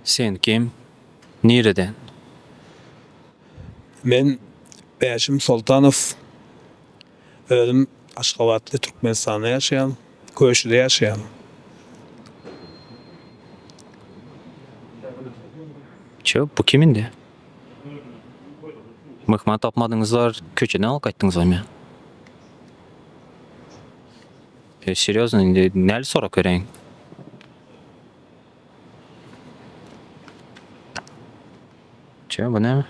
Sen kim? Nereden? Men Beşim Sultanov. Özüm Aşgabatlı Türkmenistan'da yaşayan, Köşk'te yaşayan. Bu kimindi? Mıhman tapmadığınızlar köçeden alıp kayttınız mı? Seriously, näli sorak göreň? Bu näme?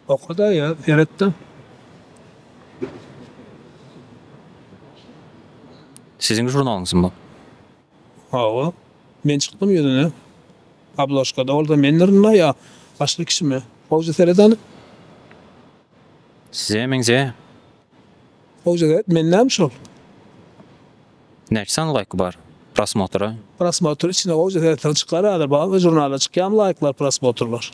O kadar ya, yaratdı. Sizin jurnalyňyz bu? Hawa. Men çıktım ýöne. Abloşkada orada menlerinde ya. Başka kişi mi? Hoca Seredan. Size emeňize Hoca evet mennem şol. näçe like bar? Prosmotra. Prasmotr içinde hoca Seredan çıkar adır. Bazı jurnalda çıkan like'lar prasmotrlar.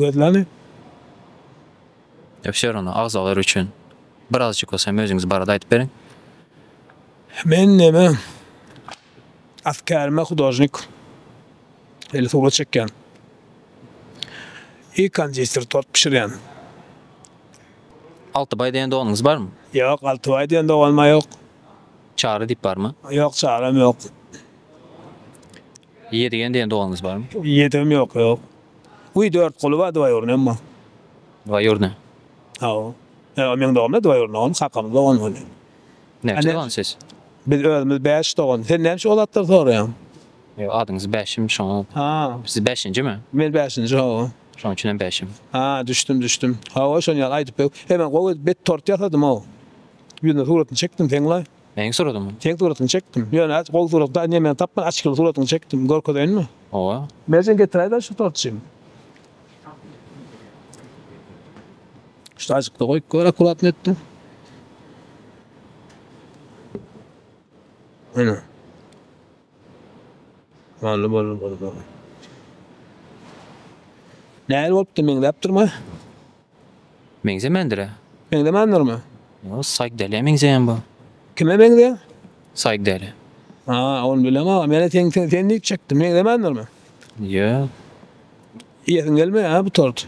Gözlani. Öpşer onu ağzalar üçün. Birazcık olsa özüňiz barada aýdyp beriň. Men neme? Askerme hudожник. Eli soğuk çeken. İlk kanjistr tort pişiren. Altıbay diýen dogyňyz barmy? Yok, Altıbay diýen doğalma yok. Çağrı dip barmy? Yok, çağrım yok. Ýedigen diýen dogyňyz barmy? Yedim yok, yok. Uy dört kolu var dua yorun ama. Wa ýurna. Ha. Ya men doğumda dua yorun, on sakamda on. Näçe Anne- dogan siz? Biz özümüz 5 doğun. Sen näçe olatdyr soraýam? Adyňyz Bäşim şoňa. Ha, Siz 5-nji mi? men 5-nji ha. Şoň üçin Bäşim. Ha, düştüm. Ha, o şon ýaly aýdyp hemen gowy bet tort ýatadym o. Ýüne suratyny çekdim teňle. Meň soradym. Teň suratyny çekdim. Ýöne gowy suratda näme tapman açyk suratyny çekdim. Gorkodaýynmy? Owa. Merjen getirayda şu tortçym. Şu açykda goýup göre kulatny etdi. Ana. Vallahi. Näle bolupdy meňdep durma? Meňze mendire. Meňde mendirmi? Yo, psychedelic meňze bu. Kime meňde? Psychedelic. Ha, onu bilem ama mene tenlik çektim. Meňde mendirmi? Yo, Ýetin gelme ha bu tort.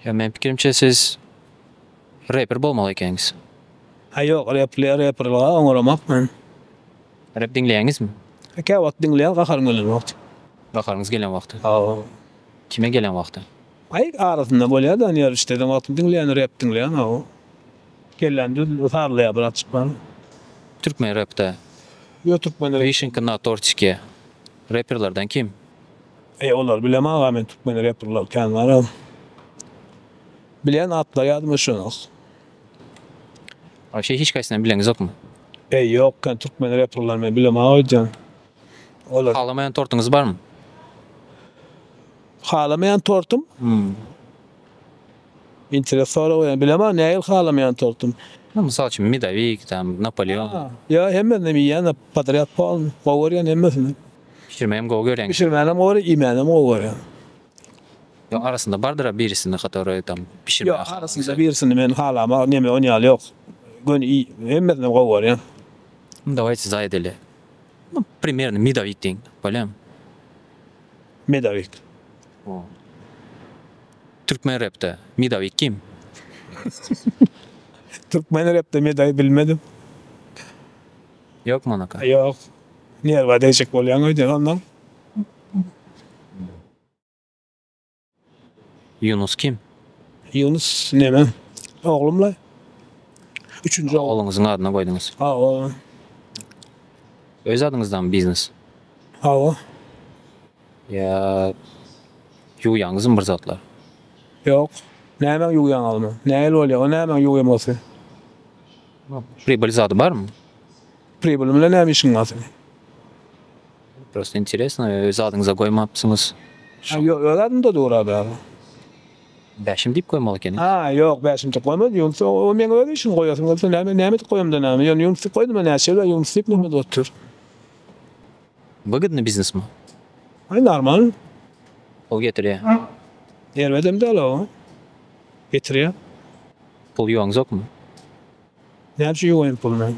ya men pikirimçe siz rapper bolmaly ekeňiz. Ha yok, rapperlara oňramak men. Rap dinleýäňizmi? Eke wagt dinleýän gaharyn gelen wagt. Wakaryňyz gelen wagty. Ha. Kime gelen wagty? Ay arasında bolýar da ýer işleden wagt dinleýän rap dinleýän ha. Gelen düz sarlaýar bir açykman. Türkmen rapda YouTube men Вишенка на тортике. Rapperlardan kim? olar bilem aga men Türkmen rapperlar kan var. Bilen atlar ýadyma şoňak. O şey hiç kaysından bileňiz okmu? Yok kan Türkmen rapperlar men bilem aga jan. Olar Halamayan tortuňyz barmy? halamayan tortum. Interesara oýan bilem aga näil halamayan tortum. Mysal üçin Midavik, tam Napoleon. Ya hemme ne ýa-da patriot pol, gowurýan hemmesini. Pişirmeýem go göreň. Pişirmänem gowur, imänem gowurýan. Yo arasında bardyra birisini hatary tam pişirme. Yo, arasında birisini men halama näme oňal ýok. Gön hemmesini gowurýan. Давайте заедели. Ну, примерно Midavik diň, bolýam. Medavik. Türkmen rapda Midavik kim? Türkmen rapde medavik bilmedim. Yok mu onaka? Yok. Niye var değişik bolýan öýden ondan? Yunus kim? Yunus näme? Oğlumla. Üçüncü oğlum. Oğluňyzyň adyna goýduňyz. Ha o. Öz adyňyzdan biznes. Ha o. Ya ýuýaňyzym bir zatlar. Yok. Näme ýuýan alma? Näil bolýar? O näme ýuýamasy? Pribylь zady barmy? Pribilimle näme işiň var? Просто интересно, öz adyňyza goýmapsyňyz. Ha yok, öýledim de dura be. Bäşim diýip goýmaly eken. Ha yok, beşinci koymadı. Yunus o men öyle işin koyasın. Näme koyam da näme? Yani Yunus koydum näme şey var? Yunus diýip näme otur. Выгодный бизнес mi? Ay normal. Pul getirýär. Yervedem de ala. Getiriyor. Pul ýoňyz okmy? Näçe ýoýun pul men?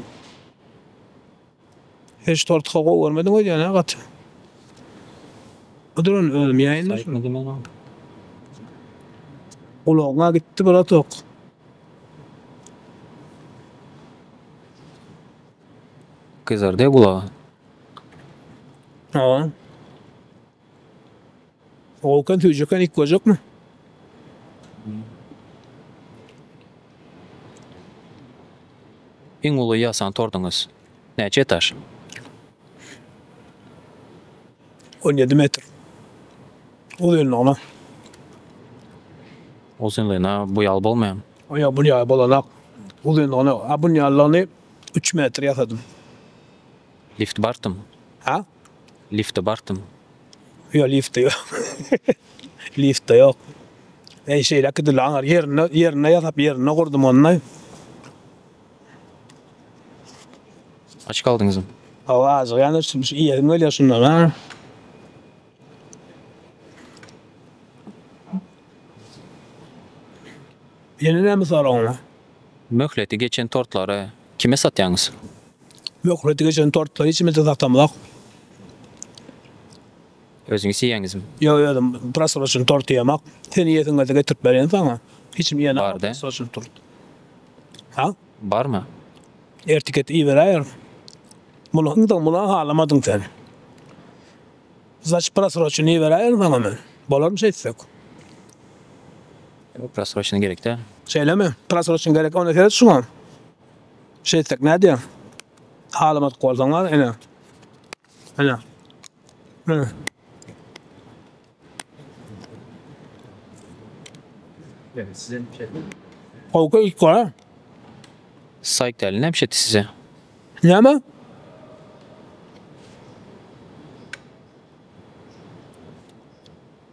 Hiç tortqa gowy görmediň o ýa-ni gat. Oduran ölüm ýaýynda. Saytmadım ben abi. Ulagyna gitdi bula tok. Kızardı ya kulağı. Ha. O kan tüjeken ilk gözük mü? En ulu yasan tortunuz. Neçe etaş? 17 metr. O ýerine ona. O senlena bu yal bolmayan. O ya bunu ya bolanak. O ýerine ona. Ha bunu ýalyny 3 metr ýatadym. Lift bartım. Ha? Lifte bartım. Yo lifte yok. Lifte yok. Şeyle kıdırlı anar yerine yatıp yerine kurdum onunla. Aç kaldınız mı? Hava azı yani iyi yedim öyle şunlar ha. Yeni ne mi sonra ona? Möhleti geçen tortları kime satyanız? Möhleti geçen tortları içimizde satamlak. Özünüz yiýäňiz mi? Yo yedim prasolaşın tortu yemek. Seni yetin de getirip beren sana. Hiçim yiyene Var de. prasolaşın tort. Ha? Bar mı? Ertiket iyi verir. Bunu halamadın sen. Zaç prasolaşın iyi verir sana ben. Bolar mı şey etsek? Prasroşuna gerek de. Şeyle mi? Prasolaşın gerek ona gerek şu an. Şey etsek ne diyor? Halamat koysanlar ene. Ene. Ene. Kovka ilk kola. Sayık deli ne pişetti size? Ne mi?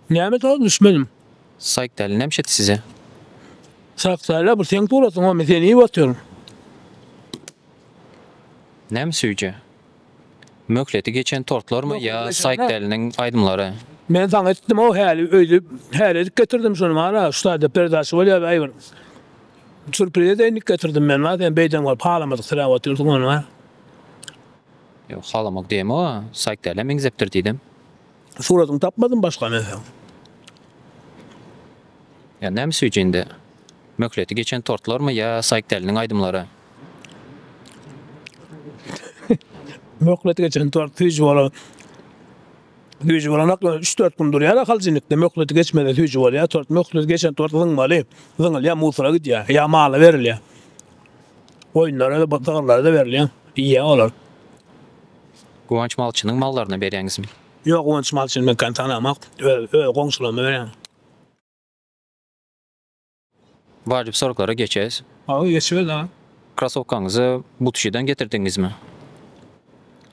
Ne mi tadı düşmedim. Sayık deli ne pişetti size? Saksayla bir sen tuğlasın ama seni iyi batıyorum. Ne mi süyce? Möhleti geçen tortlar mı ya Möhleti sayık geçen, delinin aydımları? Ben sana ettim o hali getirdim şunu bana. Ustada perdaşı var ya ayvır. Sürprize de inik getirdim ben. Zaten beyden var pahalamadık sıra batıyorsun onu var. Yok halamak diyeyim o. Sayık deli min zeptir dedim. Suratını tapmadım başka mesela. Ya ne mi süyce indi? Möhleti geçen tortlar mı ya sayık delinin aydımları? Möhleti geçen tort tüyücü var. Tüyücü var anakla 3-4 gün duruyor. Akal zinlikte möhleti geçmedi tüyücü var ya. Möhleti geçen tort zıngmalı. Zıngıl ya musura git ya. Ya mağla veril ya. Oyunlara da batağırlara da veril ya. İyi ya olur. Guvanç malçının mallarına berýäňiz mi? Yok onun için malçın ben kan tanımak. Öyle komşularıma vereyim. Vacip soruklara geçeceğiz. Abi geçiyor da. Krasovkanızı bu tuşidan getirdiniz mi?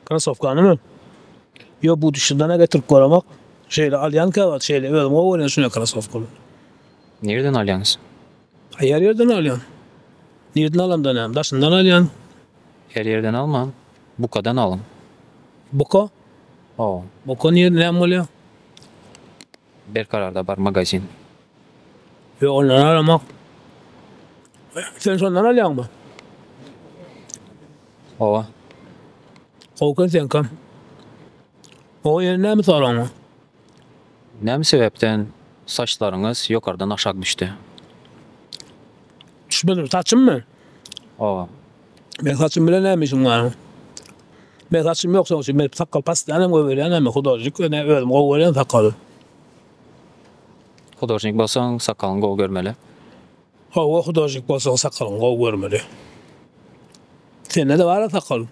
Krasovkanı mı? Yo bu dışında ne getirip koymak? Şeyle alyanka var şeyle öyle o oynuyor şuna krasovkanı. Nereden alýaňyz? Her yerden alyan. Nereden alam da ne? Daşından alyan. Her yerden alman. Bukadan alın. Boko. O, Boko nereden oluyor? Berkarar'da bar magazin. Yo ondan aramak. Sen sondan alyan mı? O, Kovkan sen kam. O yerine mi soran mı? näme sebepden saçlarınız yukarıdan aşağı düştü? Düşmedim saçım mı? O, Ben saçım bile neymişim var mı? Ben saçım yoksa olsun. Ben sakal pastanem koyuyorum. Hudorcuk ne öyle koyuyorum sakalı. hudorjnik bolsaň sakalyň gowy görmeli. O hudorcuk bolsa sakalın koyuyorum. Sende de var sakal.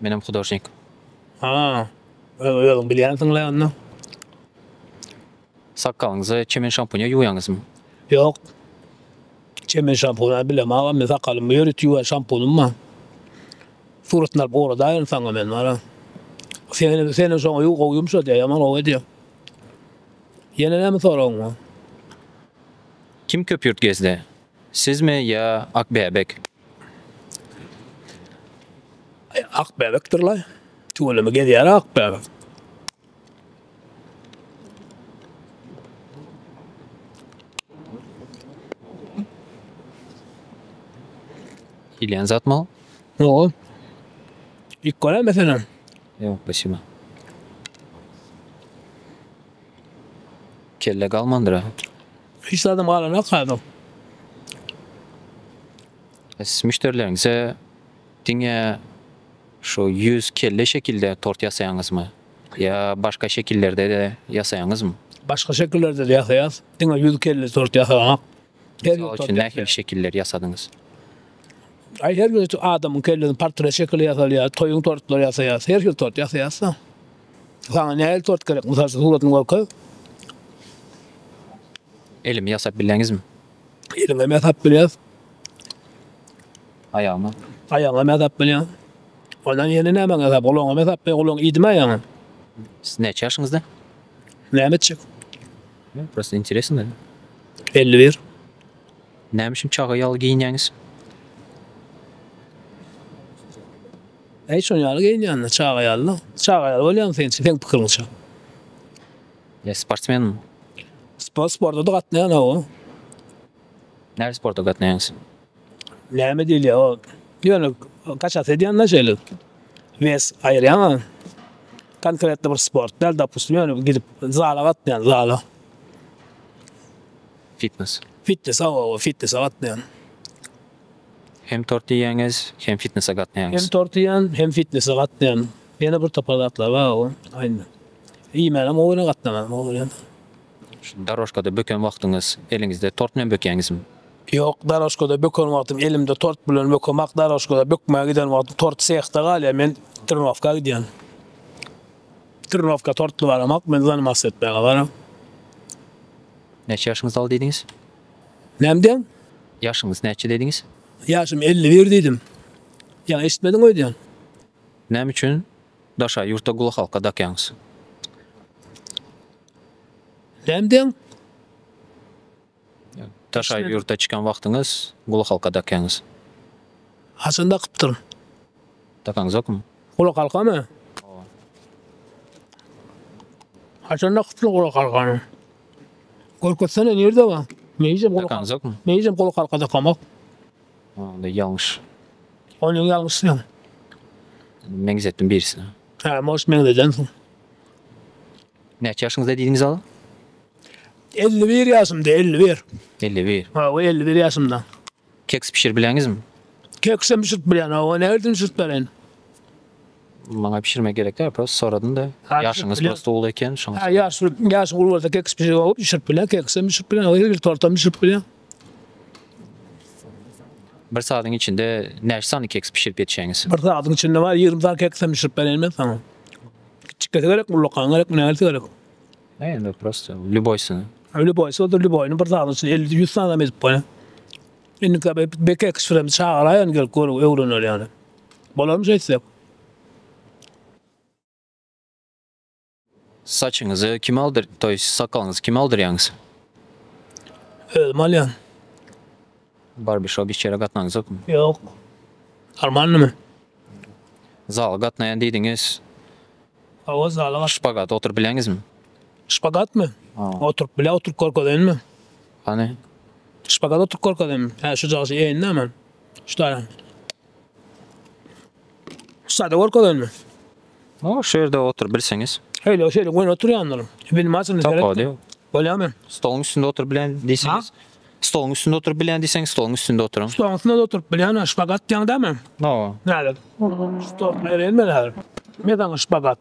Menem hudorjnik. Ha. Öyle biliyorsun lan onu. Sakalyňyzy çemen şampunya ýuwaňyzmy? Yok. Çemen şampunu bilemem ama ben sakalımı yürütüyor şampunum var. Suratlar bu arada insan ben var. Senin sonra yok koyumsa diye yaman o ediyor. Yine ne mi sorun mu? Kim köpürt gezdi? Siz mi ya Akbebek? Akbebektir la. Tuğulama gidiyor akbebek. Hilyan Zatmal? Ne o? İlk kola mesela. Yok, спасибо. Kelle kalmandır ha. Hiç adam alana kaldım. Siz müşterilerinize dinge şu 100 kelle şekilde tort yasayanız mı? Ya başka şekillerde de yasayanız mı? Başka şekillerde de yasayaz. Dine 100 kelle tort yasayak. Her Misal gün için tort ne yasayak. şekiller yasadınız? Ay her gün adamın kellesini portre şekli yasayaz. Toyun tortları yasayaz. Her gün tort yasayazsa. Sana ne el tort gerek? Misal suratını korkuyor. Elimi yasap bileniz mi? Eline mezhap biliyoruz. Ayağımı. Ayağına mezhap biliyoruz. Ondan yeni ne hemen mezhap? Olağına mezhap be, olağına idme yani. Siz ne yaşınızda? Ne edecek? Burası interesin de. 51. Neymişim çağı yal giyineniz? Hiç on yalı giyin yanına. Çağa yalı. Çağa yalı olayan sen pıkırın çağı. Ya sportsmen mi? Sporda da katlayan o. Nerede sporta katlayanız? Neyme değil ya o. Yani kaçat ediyen ne şeyler. Ves ayırayan. Konkretli bir sport. Nerede pustum yani gidip zala katlayan zala. Fitness. Fitness katlayan. Hem tort yiyeniz hem fitness'a Hem katlayanız. tortiyan hem fitness katlayan. Yine bir toparlatlar var o. Aynen. İyi benim oyuna katlamam oyuna. Şu daroşkada böken vaktiniz elinizde tort bilen bökeniz mi? Yok, daroşkoda bökön vaktim elimde tort bilen bökemak, daroşkoda bökmeye giden vaktim tort seyhte gali, men Tırnovka gidiyen. Tırnovka tortlu varamak, men zanım assetmeye varam. Neçe yaşınız al dediniz? Nemden? Yaşınız neçe dediniz? Yaşım 51 dedim. Ya eşitmedin o diyen. Nem üçün daşa yurtta gulu halka dakyanız? Nemden? Daşa Eşitmedim. yurtta çıkan vaktiniz gulu halka dakyanız. Haçanda kıptırın. Dakanız yok mu? Kula kalka mı? Haçanda kıptırın kula kalkanı. Korkutsana nerede var? Meyicem kula Dakanız kalka. yok mu? Meyicem kula kalkada kamak. Onda yanlış. Onun yanlış yan. Mengiz ettim birisine. Ha, moş men dedensin. Neçe yaşınızda dediniz al? 51 yaşımda 51. 51. Ha, o 51 yaşımda. Keks pişir bileniz mi? Keksem pişirt bilen o nereden pişirt bilen? Bana pişirme gerek değil. Biraz soradın da Ha, yaşınız biliyorum. prosto olayken şans. Ha, yaş urvalda keks pişirt bilen, keksem pişirt bilen, o bir tortam pişirt bilen. Bir saatin içinde neç sani keks pişirip yetişeniz? Bir saatin içinde var 20 tane keksem pişirt bilen ben sana. Çıkkatı gerek, mulukan gerek, minaleti gerek. Yani prosto. Lüboysunu. Öyle boysa o da öyle boyunu bir saatin içinde 50-100 tane da mezip bana. Şimdi tabi bir keks süremi çağırayan gerek, öğrenir yani. Bolar mı şeyse? Saçınızı kim aldır? Sakalınızı kim aldıryanız? Ölmal yani. Barbershop içeri katmanız yok mu? Yok. Armanlı mı? Zal katnayan dediniz. O zala var. Şpagat otur bileniz mi? Şpagat mı? Ha. Oturup bile oturup korku değil mi? Hani? Şpagat oturup korku değil mi? Ha, şu cağısı yayınla hemen. Şu tane. Sade korku değil mi? O şehirde otur bilseniz. Öyle o şeyle koyun oturuyor anlarım. Benim aslında Tapu gerek. diyor. Öyle hemen. Stolun üstünde otur bilen değilseniz. Stolun üstünde otur bilen değilseniz stolun üstünde oturun. Sonrasında da oturup bile yani şpagat diyen değil mi? No. Nerede? Stop nereye mi nerede? Neden şpagat?